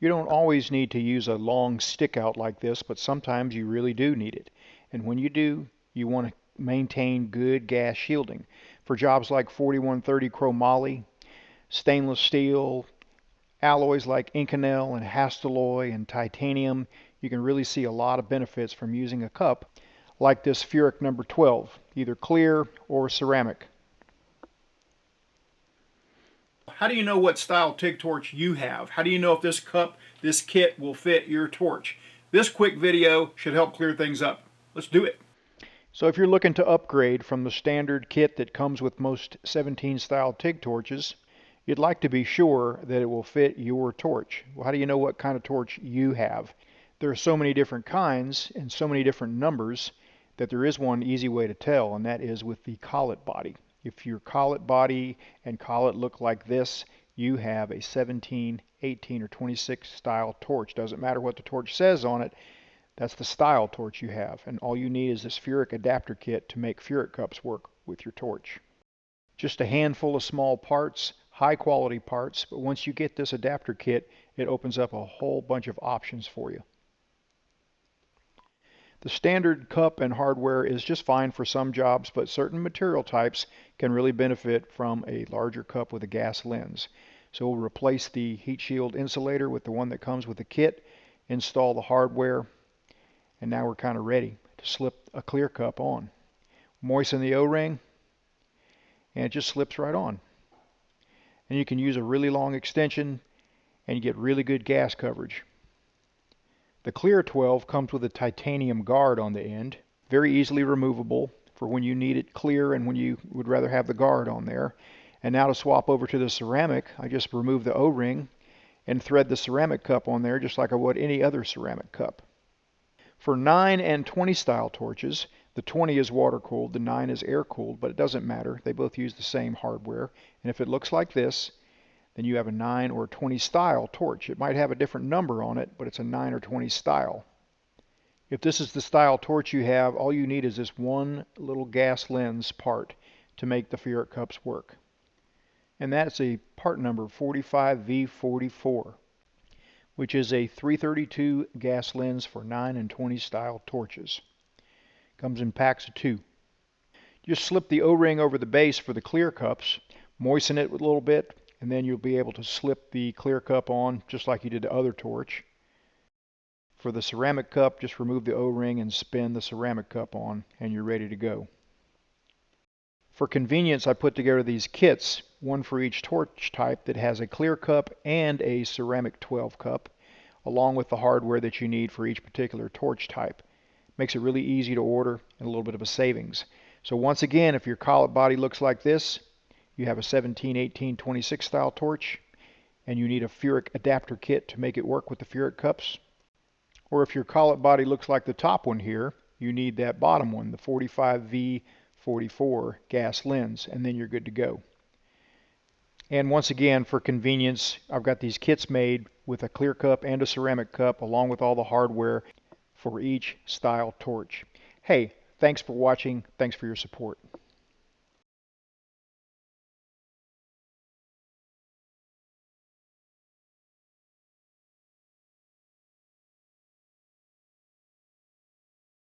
You don't always need to use a long stick out like this, but sometimes you really do need it. And when you do, you want to maintain good gas shielding. For jobs like 4130 chromoly, stainless steel, alloys like Inconel and Hastelloy and titanium, you can really see a lot of benefits from using a cup like this Furick number 12, either clear or ceramic. How do you know what style TIG torch you have? How do you know if this cup, this kit will fit your torch? This quick video should help clear things up. Let's do it. So if you're looking to upgrade from the standard kit that comes with most 17 style TIG torches, you'd like to be sure that it will fit your torch. Well, how do you know what kind of torch you have? There are so many different kinds and so many different numbers that there is one easy way to tell, and that is with the collet body. If your collet body and collet look like this, you have a 17, 18, or 26 style torch. Doesn't matter what the torch says on it, that's the style torch you have. And all you need is this Furick adapter kit to make Furick cups work with your torch. Just a handful of small parts, high quality parts, but once you get this adapter kit, it opens up a whole bunch of options for you. The standard cup and hardware is just fine for some jobs, but certain material types can really benefit from a larger cup with a gas lens. So we'll replace the heat shield insulator with the one that comes with the kit, install the hardware, and now we're kind of ready to slip a clear cup on. Moisten the O-ring, and it just slips right on. And you can use a really long extension, and you get really good gas coverage. The clear 12 comes with a titanium guard on the end, very easily removable for when you need it clear and when you would rather have the guard on there. And now to swap over to the ceramic, I just remove the O-ring and thread the ceramic cup on there just like I would any other ceramic cup. For 9 and 20 style torches, the 20 is water cooled, the 9 is air cooled, but it doesn't matter. They both use the same hardware. And if it looks like this, then you have a 9 or 20 style torch. It might have a different number on it, but it's a 9 or 20 style. If this is the style torch you have, all you need is this one little gas lens part to make the Furick cups work. And that's a part number 45V44, which is a 332 gas lens for 9 and 20 style torches. Comes in packs of 2. Just slip the O-ring over the base for the clear cups, moisten it with a little bit, and then you'll be able to slip the clear cup on just like you did the other torch. For the ceramic cup, just remove the O-ring and spin the ceramic cup on, and you're ready to go. For convenience, I put together these kits, one for each torch type that has a clear cup and a ceramic 12 cup, along with the hardware that you need for each particular torch type. Makes it really easy to order and a little bit of a savings. So once again, if your collet body looks like this, you have a 17, 18, 26 style torch, and you need a Furick adapter kit to make it work with the Furick cups. Or if your collet body looks like the top one here, you need that bottom one, the 45V44 gas lens, and then you're good to go. And once again, for convenience, I've got these kits made with a clear cup and a ceramic cup, along with all the hardware for each style torch. Hey, thanks for watching. Thanks for your support.